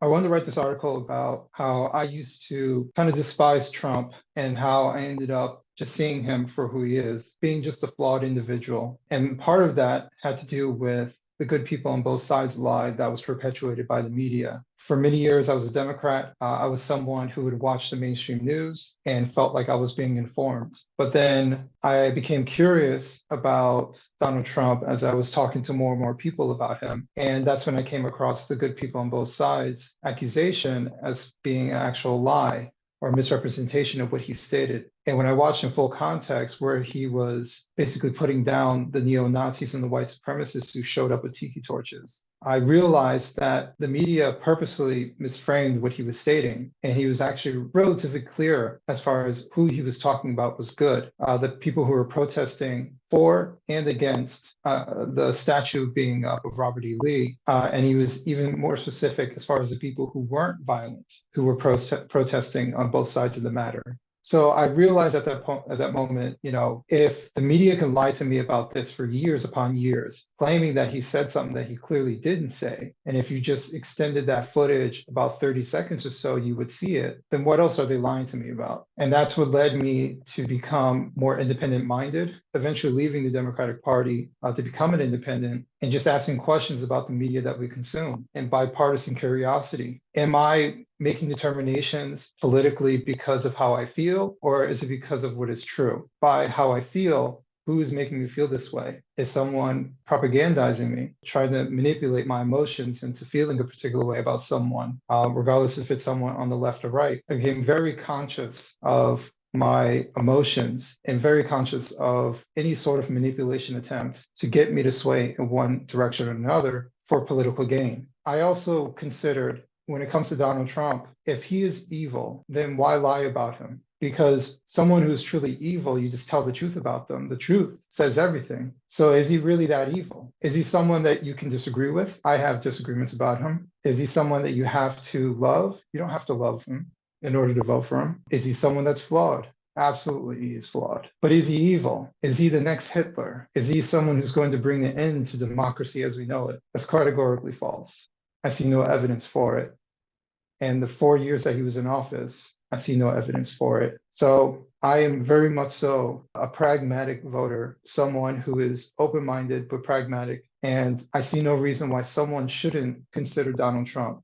I wanted to write this article about how I used to kind of despise Trump and how I ended up just seeing him for who he is, being just a flawed individual. And part of that had to do with the good people on both sides lied that was perpetuated by the media. For many years, I was a Democrat. I was someone who would watch the mainstream news and felt like I was being informed. But then I became curious about Donald Trump as I was talking to more and more people about him. And that's when I came across the good people on both sides accusation as being an actual lie or misrepresentation of what he stated. And when I watched in full context, where he was basically putting down the neo-Nazis and the white supremacists who showed up with tiki torches, I realized that the media purposefully misframed what he was stating. And he was actually relatively clear as far as who he was talking about was good. The people who were protesting for and against the statue being up of Robert E. Lee. And he was even more specific as far as the people who weren't violent, who were protesting on both sides of the matter. So I realized at that moment, if the media can lie to me about this for years upon years, claiming that he said something that he clearly didn't say, and if you just extended that footage about 30 seconds or so, you would see it, then what else are they lying to me about? And that's what led me to become more independent-minded, eventually leaving the Democratic Party to become an independent and just asking questions about the media that we consume and bipartisan curiosity. Am I making determinations politically because of how I feel, or is it because of what is true? By how I feel, who is making me feel this way? Is someone propagandizing me, trying to manipulate my emotions into feeling a particular way about someone, regardless if it's someone on the left or right? I became very conscious of my emotions and very conscious of any sort of manipulation attempt to get me to sway in one direction or another for political gain. I also considered, when it comes to Donald Trump, if he is evil, then why lie about him? Because someone who's truly evil, you just tell the truth about them. The truth says everything. So is he really that evil? Is he someone that you can disagree with? I have disagreements about him. Is he someone that you have to love? You don't have to love him in order to vote for him. Is he someone that's flawed? Absolutely, he is flawed. But is he evil? Is he the next Hitler? Is he someone who's going to bring the end to democracy as we know it? That's categorically false. I see no evidence for it. And the 4 years that he was in office, I see no evidence for it. So I am very much so a pragmatic voter, someone who is open-minded but pragmatic. And I see no reason why someone shouldn't consider Donald Trump